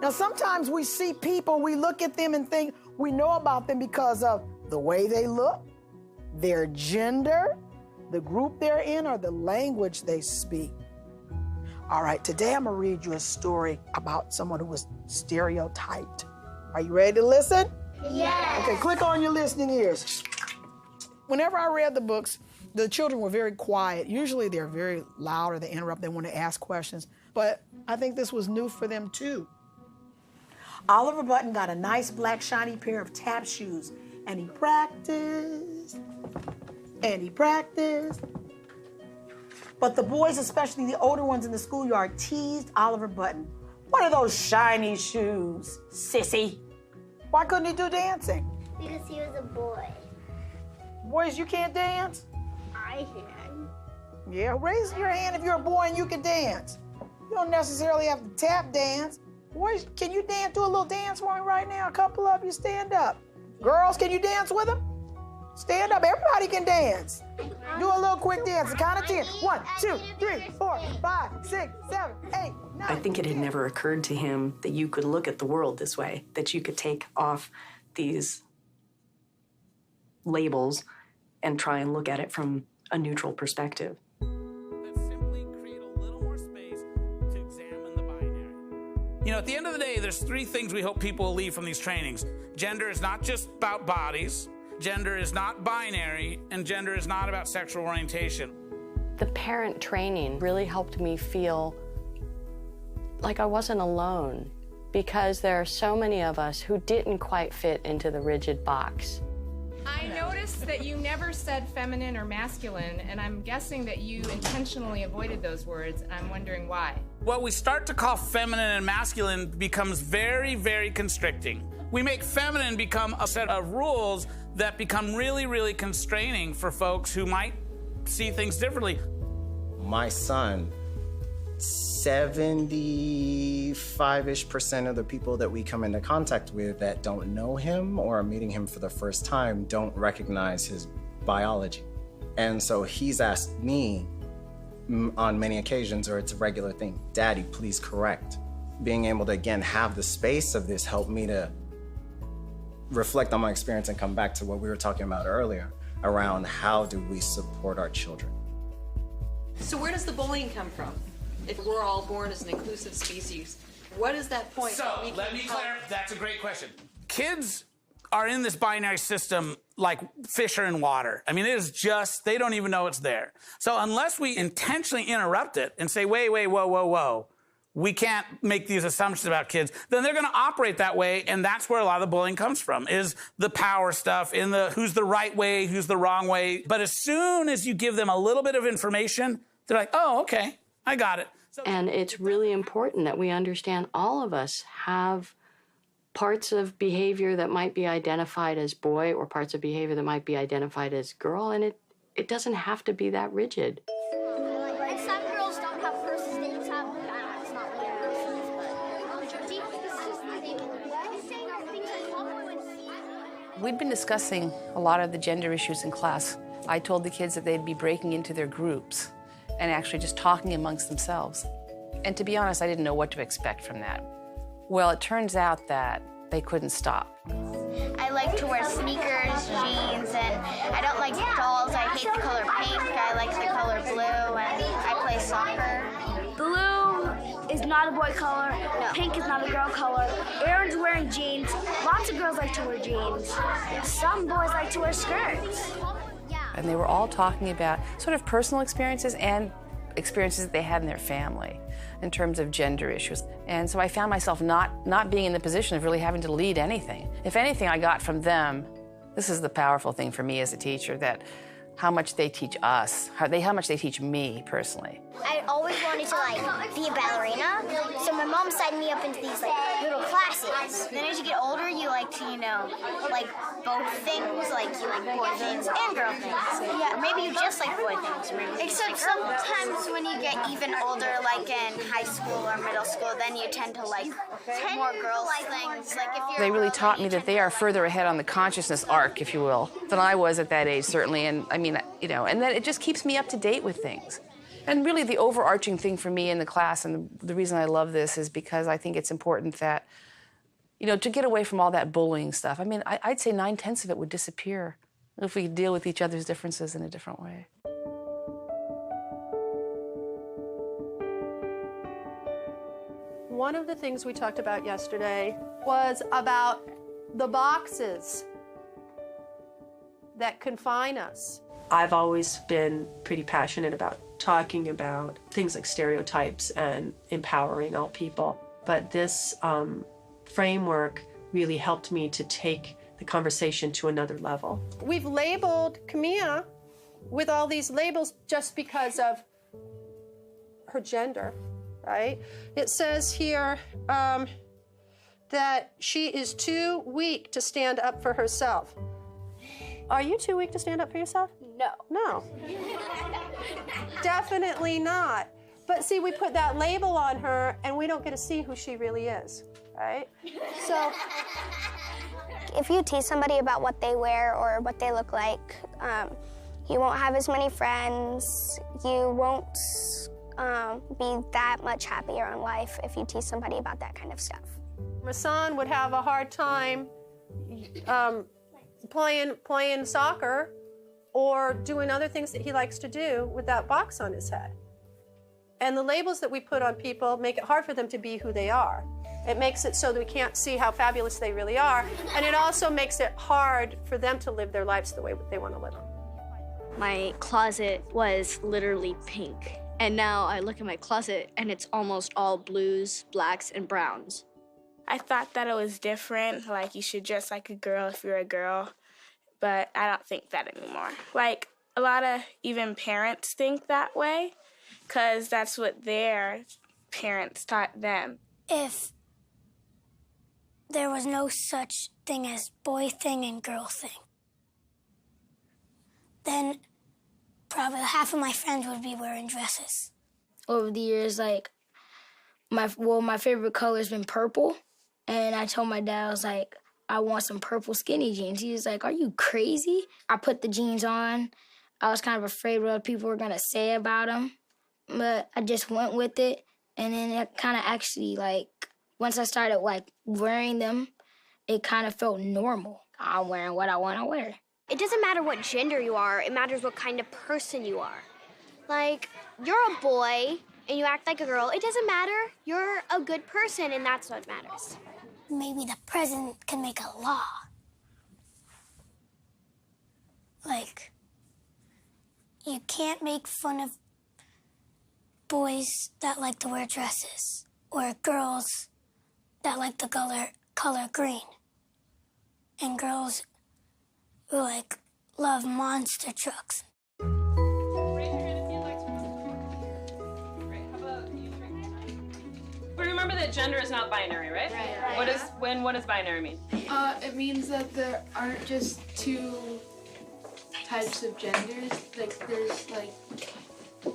Now, sometimes we see people, we look at them and think we know about them because of the way they look, their gender, the group they're in, or the language they speak. All right, today I'm gonna read you a story about someone who was stereotyped. Are you ready to listen? Yes. Okay, click on your listening ears. Whenever I read the books, the children were very quiet. Usually they're very loud or they interrupt, they want to ask questions, but I think this was new for them too. Oliver Button got a nice black shiny pair of tap shoes, and he practiced, and he practiced. But the boys, especially the older ones in the schoolyard, teased Oliver Button. What are those shiny shoes, sissy? Why couldn't he do dancing? Because he was a boy. Boys, you can't dance? I can. Yeah, raise your hand if you're a boy and you can dance. You don't necessarily have to tap dance. Boys, can you dance? Do a little dance for me right now. A couple of you, stand up. Girls, can you dance with them? Stand up. Everybody can dance. Do a little quick dance. Count of 10. 1, 2, 3, 4, 5, 6, 7, 8, 9. I think it had never occurred to him that you could look at the world this way, that you could take off these labels and try and look at it from a neutral perspective. Simply create a little more space to examine the binary. You know, at the end of the day, there's three things we hope people will leave from these trainings. Gender is not just about bodies, gender is not binary, and gender is not about sexual orientation. The parent training really helped me feel like I wasn't alone, because there are so many of us who didn't quite fit into the rigid box. I noticed that you never said feminine or masculine, and I'm guessing that you intentionally avoided those words, and I'm wondering why. What we start to call feminine and masculine becomes very, very constricting. We make feminine become a set of rules that become really, really constraining for folks who might see things differently. My son, 75-ish% of the people that we come into contact with that don't know him or are meeting him for the first time don't recognize his biology. And so he's asked me on many occasions, or it's a regular thing, Daddy, please correct. Being able to, again, have the space of this helped me to reflect on my experience and come back to what we were talking about earlier around how do we support our children. So where does the bullying come from? If we're all born as an inclusive species, what is that point? So, let me clarify. That's a great question. Kids are in this binary system like fish are in water. I mean, it is just, they don't even know it's there. So unless we intentionally interrupt it and say, wait, whoa, we can't make these assumptions about kids, then they're going to operate that way, and that's where a lot of the bullying comes from, is the power stuff, in the who's the right way, who's the wrong way. But as soon as you give them a little bit of information, they're like, oh, okay, I got it. And it's really important that we understand all of us have parts of behavior that might be identified as boy or parts of behavior that might be identified as girl, and it doesn't have to be that rigid. And some girls don't have first names, have bags, not We'd been discussing a lot of the gender issues in class. I told the kids that they'd be breaking into their groups and actually just talking amongst themselves. And to be honest, I didn't know what to expect from that. Well, it turns out that they couldn't stop. I like to wear sneakers, jeans, and I don't like dolls. I hate the color pink. I like the color blue, and I play soccer. Blue is not a boy color. No. Pink is not a girl color. Aaron's wearing jeans. Lots of girls like to wear jeans. Some boys like to wear skirts. And they were all talking about sort of personal experiences and experiences that they had in their family in terms of gender issues. And so I found myself not being in the position of really having to lead anything. If anything, I got from them, this is the powerful thing for me as a teacher, that how much they teach us, how much they teach me personally. I always wanted to be a ballerina, so my mom signed me up into these little classes. Then as you get older, you like to, like both things, you like boy things and girl things. Yeah, or maybe you just like boy things. Except sometimes when you get even older, like in high school or middle school, then you tend to like more girls things. Like if you're They really taught me that they are further ahead on the consciousness arc, if you will, than I was at that age, certainly. And I mean, and then it just keeps me up to date with things. And really the overarching thing for me in the class, and the reason I love this, is because I think it's important that, you know, to get away from all that bullying stuff. I mean, I'd say 9/10 of it would disappear if we deal with each other's differences in a different way. One of the things we talked about yesterday was about the boxes that confine us. I've always been pretty passionate about talking about things like stereotypes and empowering all people. But this framework really helped me to take the conversation to another level. We've labeled Camilla with all these labels just because of her gender, right? It says here that she is too weak to stand up for herself. Are you too weak to stand up for yourself? No. No. Definitely not. But see, we put that label on her and we don't get to see who she really is, right? So if you tease somebody about what they wear or what they look like, you won't have as many friends. You won't be that much happier in life if you tease somebody about that kind of stuff. Rasan would have a hard time playing soccer or doing other things that he likes to do with that box on his head. And the labels that we put on people make it hard for them to be who they are. It makes it so that we can't see how fabulous they really are, and it also makes it hard for them to live their lives the way they want to live them. My closet was literally pink, and now I look at my closet and it's almost all blues, blacks, and browns. I thought that it was different, like you should dress like a girl if you're a girl, but I don't think that anymore. Like, a lot of even parents think that way, because that's what their parents taught them. If there was no such thing as boy thing and girl thing, then probably half of my friends would be wearing dresses. Over the years, like, my favorite color's been purple, and I told my dad, I was like, I want some purple skinny jeans. He was like, are you crazy? I put the jeans on. I was kind of afraid what other people were gonna say about them, but I just went with it, and then it kind of actually, like, once I started, like, wearing them, it kind of felt normal. I'm wearing what I want to wear. It doesn't matter what gender you are, it matters what kind of person you are. Like, you're a boy and you act like a girl, it doesn't matter. You're a good person and that's what matters. Maybe the president can make a law. Like, you can't make fun of boys that like to wear dresses or girls that like the color green, and girls who like love monster trucks. But remember that gender is not binary, right? Right. What does binary mean? It means that there aren't just two types of genders. Like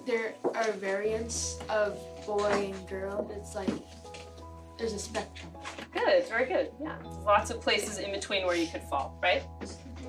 there are variants of boy and girl. It's like there's a spectrum. Good, very good. Yeah, lots of places in between where you could fall, right?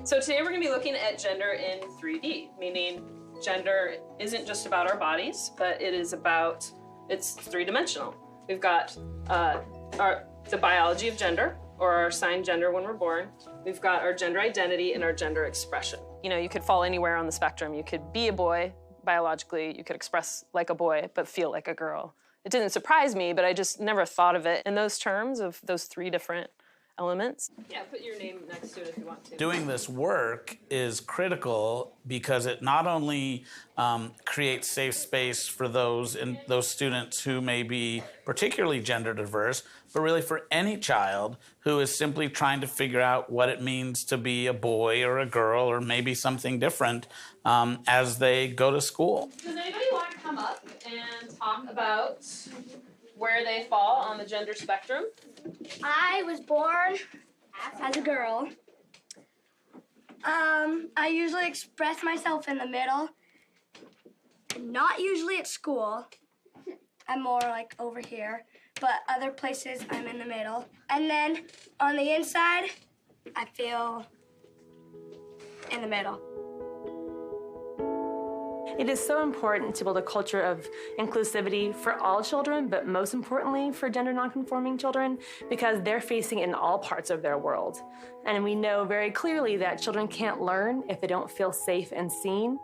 So today we're going to be looking at gender in 3D, meaning gender isn't just about our bodies, but it's three-dimensional. We've got the biology of gender, or our assigned gender when we're born. We've got our gender identity and our gender expression. You know, you could fall anywhere on the spectrum. You could be a boy biologically, you could express like a boy, but feel like a girl. It didn't surprise me, but I just never thought of it in those terms of those three different elements. Yeah, put your name next to it if you want to. Doing this work is critical because it not only creates safe space for those students who may be particularly gender diverse, but really for any child who is simply trying to figure out what it means to be a boy or a girl or maybe something different as they go to school. Does anybody want to come up and talk about where they fall on the gender spectrum? I was born as a girl. I usually express myself in the middle. Not usually at school. I'm more like over here, but other places I'm in the middle. And then on the inside, I feel in the middle. It is so important to build a culture of inclusivity for all children, but most importantly for gender nonconforming children, because they're facing it in all parts of their world. And we know very clearly that children can't learn if they don't feel safe and seen.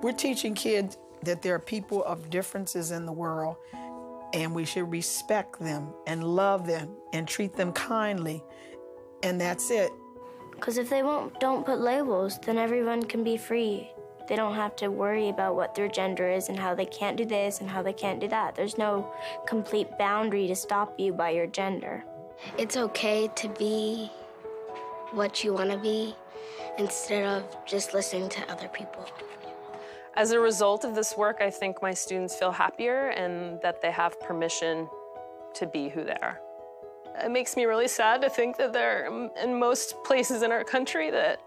We're teaching kids that there are people of differences in the world, and we should respect them and love them and treat them kindly, and that's it. Because if they don't put labels, then everyone can be free. They don't have to worry about what their gender is and how they can't do this and how they can't do that. There's no complete boundary to stop you by your gender. It's okay to be what you want to be instead of just listening to other people. As a result of this work, I think my students feel happier and that they have permission to be who they are. It makes me really sad to think that there are, in most places in our country, that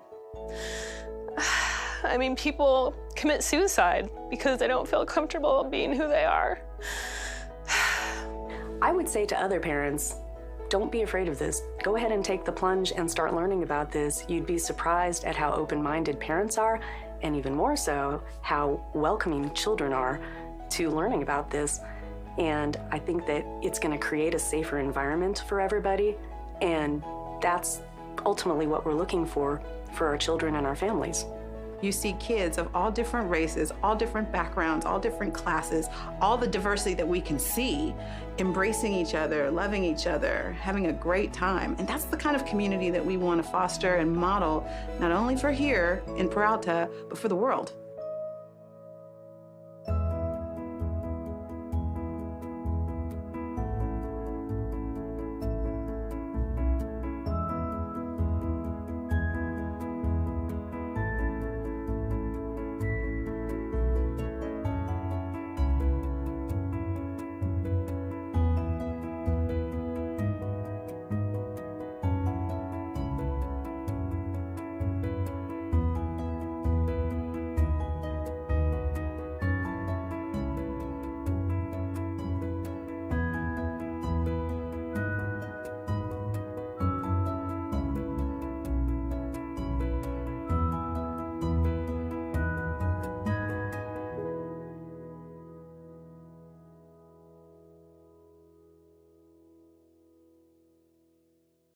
people commit suicide because they don't feel comfortable being who they are. I would say to other parents, don't be afraid of this. Go ahead and take the plunge and start learning about this. You'd be surprised at how open-minded parents are, and even more so, how welcoming children are to learning about this. And I think that it's going to create a safer environment for everybody, and that's ultimately what we're looking for our children and our families. You see kids of all different races, all different backgrounds, all different classes, all the diversity that we can see, embracing each other, loving each other, having a great time. And that's the kind of community that we want to foster and model, not only for here in Peralta, but for the world.